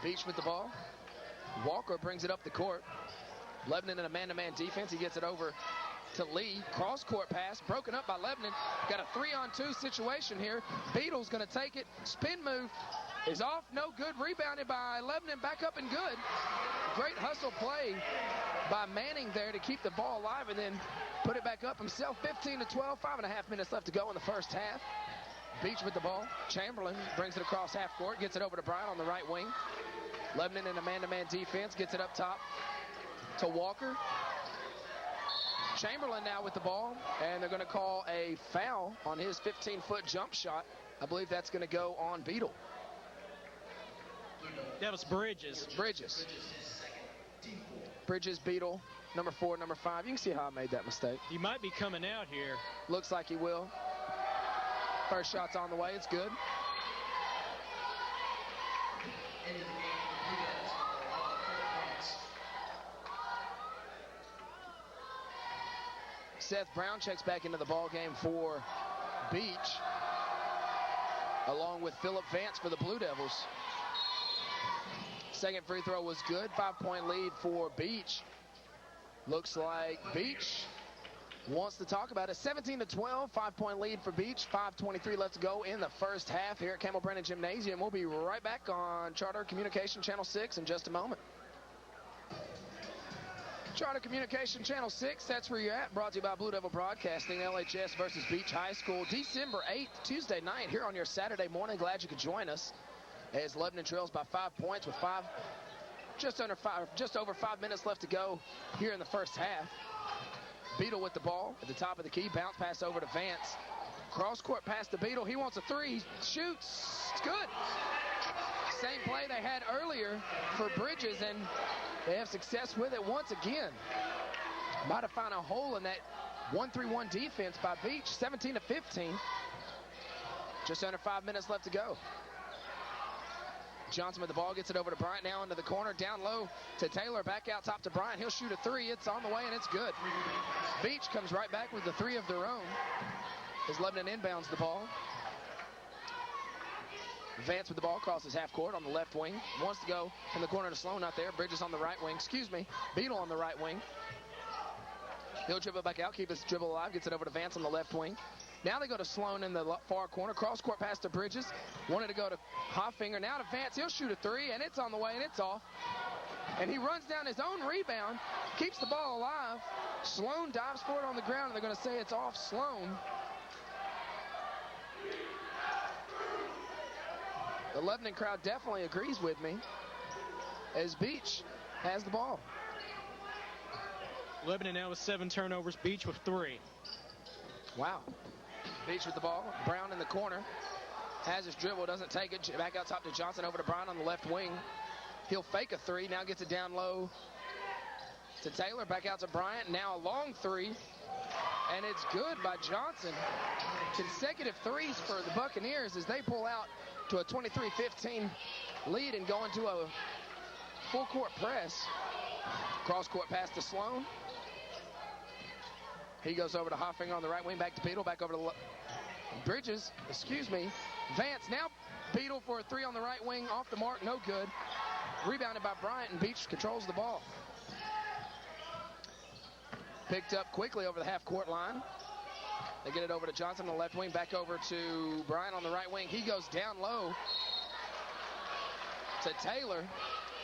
Beech with the ball. Walker brings it up the court. Lebanon in a man-to-man defense. He gets it over to Lee. Cross-court pass, broken up by Lebanon. Got a 3-on-2 situation here. Beetle's going to take it. Spin move is off, no good. Rebounded by Lebanon, back up and good. Great hustle play by Manning there to keep the ball alive and then put it back up himself. 15-12, 5.5 minutes left to go in the first half. Beech with the ball. Chamberlain brings it across half court, gets it over to Bryant on the right wing. Lebanon in a man-to-man defense, gets it up top to Walker. Chamberlain now with the ball, and they're going to call a foul on his 15-foot jump shot. I believe that's going to go on Beetle. That was Bridges. Bridges, Beetle, number 4, number 5. You can see how I made that mistake. He might be coming out here. Looks like he will. First shot's on the way. It's good. Seth Brown checks back into the ball game for Beech, along with Phillip Vance for the Blue Devils. Second free throw was good. 5-point lead for Beech. Looks like Beech wants to talk about it. 17-12, 5-point lead for Beech. 5:23 left to go in the first half here at Campbell Brennan Gymnasium. We'll be right back on Charter Communication Channel 6 in just a moment. Charter Communication Channel 6, that's where you're at. Brought to you by Blue Devil Broadcasting. LHS versus Beech High School. December 8th, Tuesday night, here on your Saturday morning. Glad you could join us as Lebanon trails by 5 points with just over 5 minutes left to go here in the first half. Beetle with the ball at the top of the key. Bounce pass over to Vance. Cross-court pass to Beetle. He wants a three. Shoots. It's good. Same play they had earlier for Bridges, and they have success with it once again. Might have found a hole in that 1-3-1 defense by Beech. 17-15. Just under 5 minutes left to go. Johnson with the ball, gets it over to Bryant now into the corner. Down low to Taylor, back out top to Bryant. He'll shoot a three. It's on the way, and it's good. Beech comes right back with the three of their own as Lebanon inbounds the ball. Vance with the ball, crosses half court on the left wing. Wants to go from the corner to Sloan, not there. Bridges on the right wing. Beetle on the right wing. He'll dribble back out, keep his dribble alive, gets it over to Vance on the left wing. Now they go to Sloan in the far corner. Cross-court pass to Bridges. Wanted to go to Hoffinger. Now to Vance. He'll shoot a three, and it's on the way, and it's off. And he runs down his own rebound, keeps the ball alive. Sloan dives for it on the ground, and they're going to say it's off Sloan. The Lebanon crowd definitely agrees with me as Beech has the ball. Lebanon now with 7 turnovers. Beech with 3. Wow. Beech with the ball. Brown in the corner. Has his dribble, doesn't take it. Back out top to Johnson, over to Brown on the left wing. He'll fake a three. Now gets it down low to Taylor. Back out to Bryant. Now a long three. And it's good by Johnson. Consecutive threes for the Buccaneers as they pull out to a 23-15 lead and go into a full court press. Cross-court pass to Sloan. He goes over to Hoffinger on the right wing, back to Beetle, back over to Bridges, Vance. Now Beetle for a three on the right wing, off the mark, no good. Rebounded by Bryant, and Beech controls the ball. Picked up quickly over the half-court line. They get it over to Johnson on the left wing, back over to Bryant on the right wing. He goes down low to Taylor,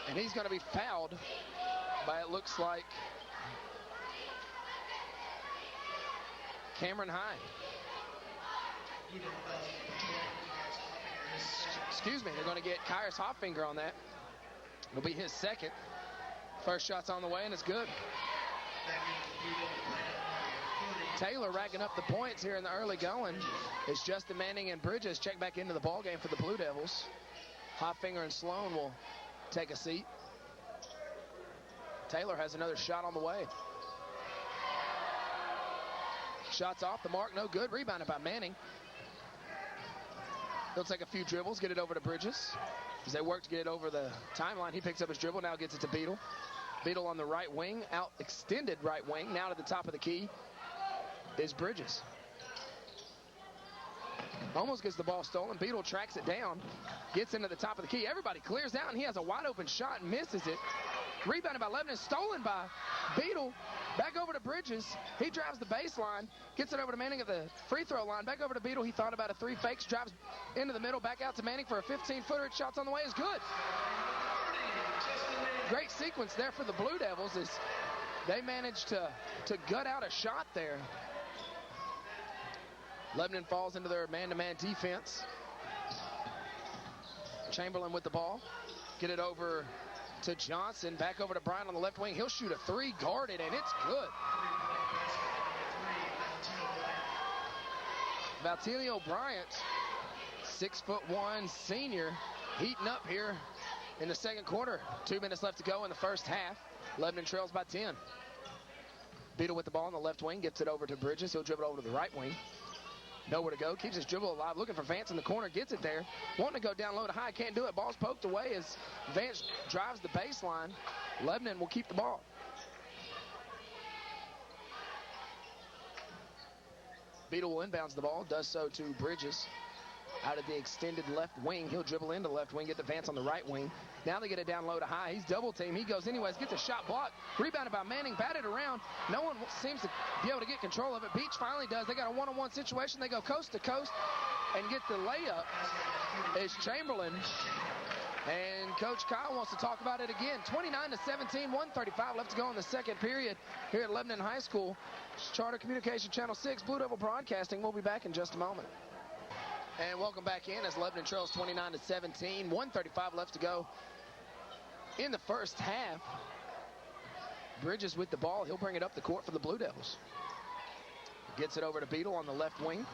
and he's going to be fouled by, it looks like, Cameron High. They're going to get Kyrus Hoffinger on that. It'll be his second. First shot's on the way, and it's good. Taylor racking up the points here in the early going. It's Justin Manning and Bridges check back into the ball game for the Blue Devils. Hoffinger and Sloan will take a seat. Taylor has another shot on the way. Shots off the mark, no good. Rebounded by Manning. He'll take a few dribbles, get it over to Bridges. As they work to get it over the timeline, he picks up his dribble, now gets it to Beetle. Beetle on the right wing, out extended right wing. Now to the top of the key is Bridges. Almost gets the ball stolen. Beetle tracks it down, gets into the top of the key. Everybody clears out, and he has a wide open shot and misses it. Rebounded by Lebanon, stolen by Beetle. Back over to Bridges. He drives the baseline, gets it over to Manning at the free throw line. Back over to Beetle. He thought about a three fakes, drives into the middle, back out to Manning for a 15-footer. Shots on the way is good. Great sequence there for the Blue Devils as they managed to gut out a shot there. Lebanon falls into their man-to-man defense. Chamberlain with the ball. Get it over to Johnson. Back over to Bryant on the left wing. He'll shoot a three, guarded, and it's good. Valtilio Bryant, 6'1" senior, heating up here in the second quarter. 2 minutes left to go in the first half. Lebanon trails by 10. Beetle with the ball on the left wing. Gets it over to Bridges. He'll dribble over to the right wing. Nowhere to go. Keeps his dribble alive. Looking for Vance in the corner. Gets it there. Wanting to go down low to high. Can't do it. Ball's poked away as Vance drives the baseline. Lebanon will keep the ball. Beetle will inbounds the ball. Does so to Bridges. Out of the extended left wing. He'll dribble into the left wing. Get the Vance on the right wing. Now they get it down low to high. He's double teamed. He goes anyways. Gets a shot blocked. Rebounded by Manning. Batted around. No one seems to be able to get control of it. Beech finally does. They got a one-on-one situation. They go coast to coast and get the layup. Is Chamberlain. And Coach Kyle wants to talk about it again. 29-17, 1:35 left to go in the second period here at Lebanon High School. Charter Communication Channel 6, Blue Devil Broadcasting. We'll be back in just a moment. And welcome back in as Lebanon trails 29-17, 1:35 left to go in the first half. Bridges with the ball. He'll bring it up the court for the Blue Devils. Gets it over to Beetle on the left wing.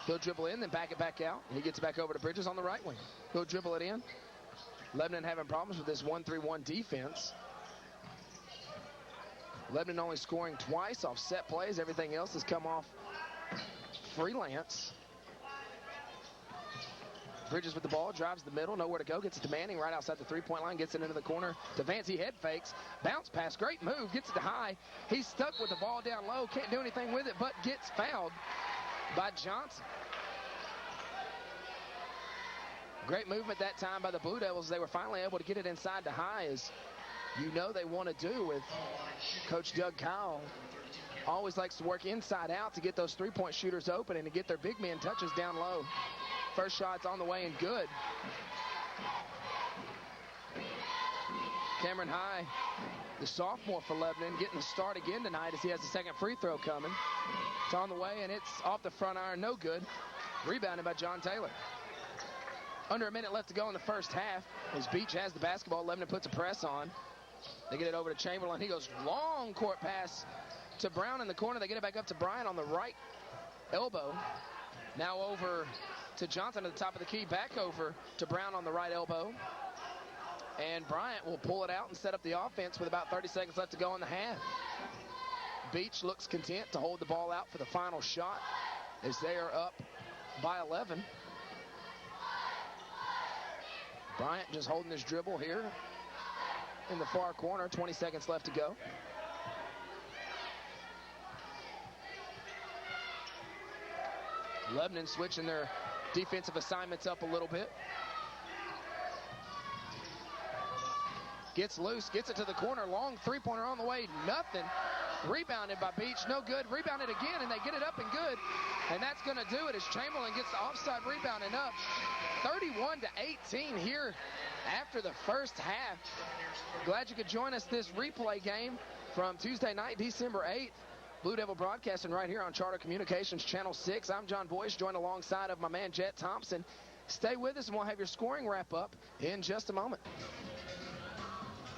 He'll dribble in, then back it back out. And he gets it back over to Bridges on the right wing. He'll dribble it in. Lebanon having problems with this 1-3-1 defense. Lebanon only scoring twice off set plays. Everything else has come off freelance. Bridges with the ball, drives the middle, nowhere to go, gets it to Manning right outside the three-point line, gets it into the corner to Vance. He head fakes, bounce pass, great move, gets it to high. He's stuck with the ball down low, can't do anything with it, but gets fouled by Johnson. Great movement that time by the Blue Devils. They were finally able to get it inside to high, as you know they want to do with Coach Doug Kyle. Always likes to work inside out to get those three-point shooters open and to get their big man touches down low. First shot's on the way and good. Cameron High, the sophomore for Lebanon, getting the start again tonight as he has the second free throw coming. It's on the way and it's off the front iron, no good. Rebounded by John Taylor. Under a minute left to go in the first half as Beech has the basketball. Lebanon puts a press on. They get it over to Chamberlain. He goes long court pass to Brown in the corner. They get it back up to Bryant on the right elbow. Now over to Johnson at the top of the key. Back over to Brown on the right elbow. And Bryant will pull it out and set up the offense with about 30 seconds left to go in the half. Beech looks content to hold the ball out for the final shot as they are up by 11. Bryant just holding his dribble here in the far corner. 20 seconds left to go. Lebanon switching their defensive assignments up a little bit. Gets loose, gets it to the corner. Long three-pointer on the way, nothing. Rebounded by Beech, no good. Rebounded again, and they get it up and good. And that's going to do it as Chamberlain gets the offside rebound and up. 31-18 here after the first half. Glad you could join us this replay game from Tuesday night, December 8th. Blue Devil Broadcasting right here on Charter Communications Channel 6. I'm John Boyce, joined alongside of my man Jet Thompson. Stay with us and we'll have your scoring wrap up in just a moment.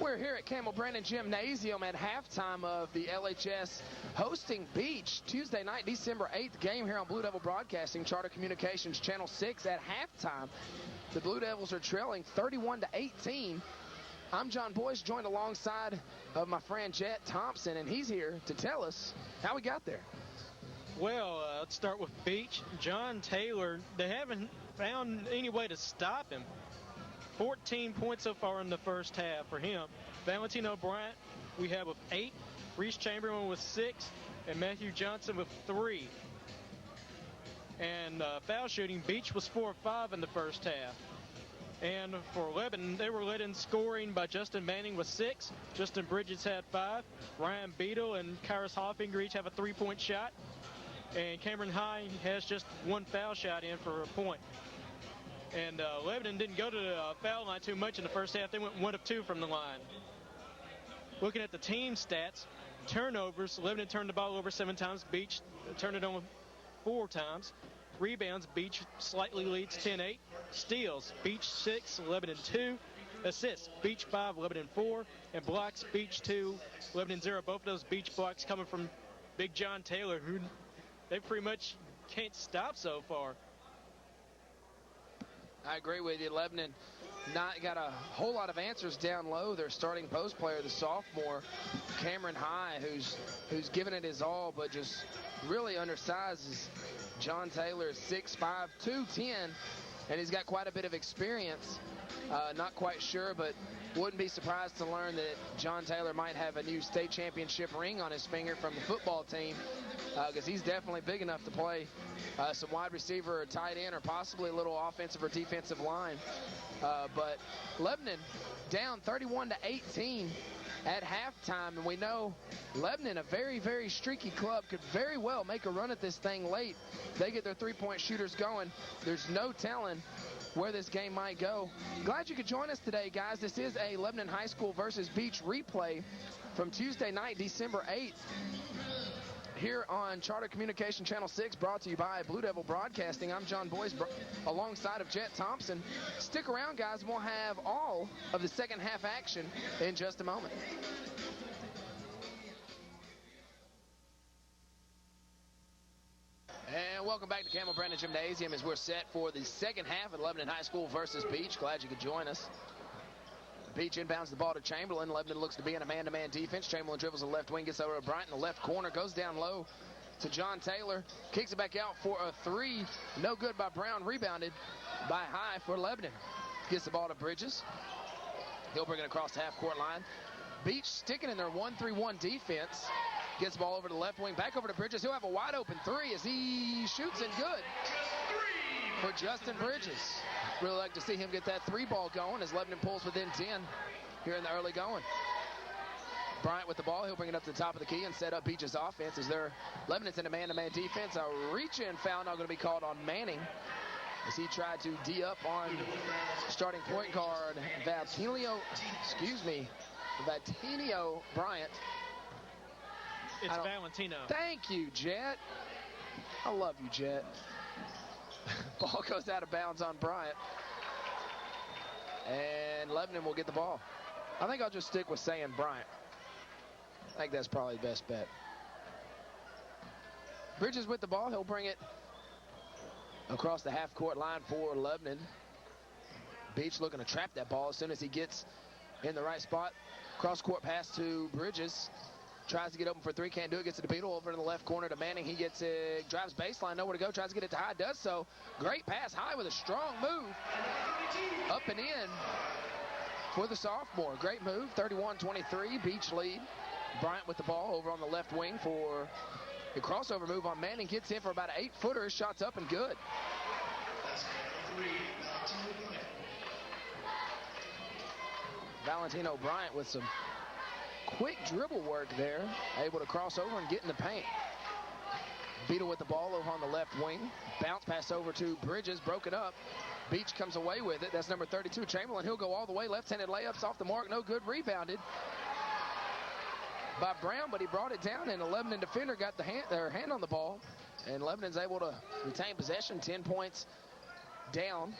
We're here at Campbell Brandon Gymnasium at halftime of the LHS hosting Beech Tuesday night, December 8th game here on Blue Devil Broadcasting, Charter Communications Channel 6 at halftime. The Blue Devils are trailing 31-18. I'm John Boyce, joined alongside of my friend Jet Thompson, and he's here to tell us how we got there. Well, let's start with Beech. John Taylor, they haven't found any way to stop him. 14 points so far in the first half for him. Valentino Bryant, we have with 8. Reese Chamberlain with 6. And Matthew Johnson with 3. And foul shooting, Beech was 4 of 5 in the first half. And for Lebanon, they were led in scoring by Justin Manning with 6. Justin Bridges had 5. Ryan Beadle and Kyrus Hoffinger each have a 3-point shot. And Cameron High has just 1 foul shot in for a point. And Lebanon didn't go to the foul line too much in the first half. They went 1 of 2 from the line. Looking at the team stats, turnovers, Lebanon turned the ball over 7 times. Beech turned it on 4 times. Rebounds, Beech slightly leads 10-8. Steals, Beech 6, Lebanon 2. Assists, Beech 5, Lebanon 4. And blocks, Beech 2, Lebanon 0. Both of those Beech blocks coming from Big John Taylor, who they pretty much can't stop so far. I agree with you. Lebanon not got a whole lot of answers down low. Their starting post player, the sophomore, Cameron High, who's given it his all, but just really undersized. John Taylor is 6'5", 210, and he's got quite a bit of experience. Not quite sure, but wouldn't be surprised to learn that John Taylor might have a new state championship ring on his finger from the football team, because he's definitely big enough to play some wide receiver or tight end or possibly a little offensive or defensive line. But Lebanon down 31-18 at halftime, and we know Lebanon, a very, very streaky club, could very well make a run at this thing late. They get their 3-point shooters going. There's no telling where this game might go. Glad you could join us today, guys. This is a Lebanon High School versus Beech replay from Tuesday night, December 8th. Here on Charter Communication Channel 6, brought to you by Blue Devil Broadcasting. I'm John Boyce, alongside of Jet Thompson. Stick around, guys, and we'll have all of the second half action in just a moment. And welcome back to Campbell Brandon Gymnasium as we're set for the second half of Lebanon High School versus Beech. Glad you could join us. Beech inbounds the ball to Chamberlain. Lebanon looks to be in a man-to-man defense. Chamberlain dribbles the left wing, gets over to Bryant in the left corner, goes down low to John Taylor, kicks it back out for a 3. No good by Brown, rebounded by High for Lebanon. Gets the ball to Bridges. He'll bring it across the half-court line. Beech sticking in their 1-3-1 defense. Gets the ball over to the left wing, back over to Bridges. He'll have a wide-open 3 as he shoots it good for Justin Bridges. Really like to see him get that 3 ball going as Lebanon pulls within 10 here in the early going. Bryant with the ball. He'll bring it up to the top of the key and set up Beech's offense as Lebanon's in a man-to-man defense. A reach-in foul now going to be called on Manning as he tried to D up on starting point guard Vatinio Bryant. It's Valentino. Thank you, Jet. I love you, Jet. Ball goes out of bounds on Bryant. And Lebanon will get the ball. I think I'll just stick with saying Bryant. I think that's probably the best bet. Bridges with the ball. He'll bring it across the half-court line for Lebanon. Beech looking to trap that ball as soon as he gets in the right spot. Cross-court pass to Bridges. Tries to get open for 3, can't do it, gets it to Beadle, over in the left corner to Manning. He gets it, drives baseline, nowhere to go, tries to get it to High, does so. Great pass, High with a strong move. Up and in for the sophomore. Great move, 31-23, Beech lead. Bryant with the ball over on the left wing for the crossover move on Manning. Gets in for about an 8-footer, shot's up and good. Valentino Bryant with some quick dribble work there, able to cross over and get in the paint. Beadle with the ball over on the left wing. Bounce pass over to Bridges, broken up. Beech comes away with it. That's number 32, Chamberlain. He'll go all the way. Left-handed layups off the mark, no good. Rebounded by Brown, but he brought it down, and the Lebanon defender got their hand on the ball, and Lebanon's able to retain possession. 10 points down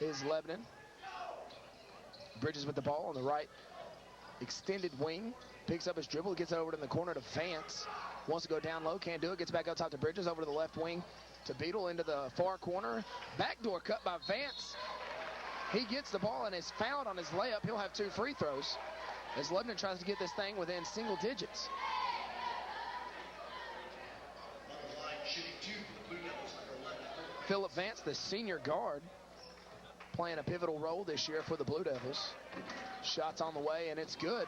is Lebanon. Bridges with the ball on the right extended wing, picks up his dribble, gets it over to the corner to Vance. Wants to go down low, can't do it, gets back up top to Bridges, over to the left wing to Beadle, into the far corner. Backdoor cut by Vance. He gets the ball and is fouled on his layup. He'll have 2 free throws as Lebanon tries to get this thing within single digits. Phillip Vance, the senior guard, playing a pivotal role this year for the Blue Devils. Shots on the way, and it's good.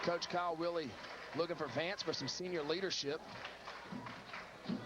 Coach Kyle really looking for Vance for some senior leadership.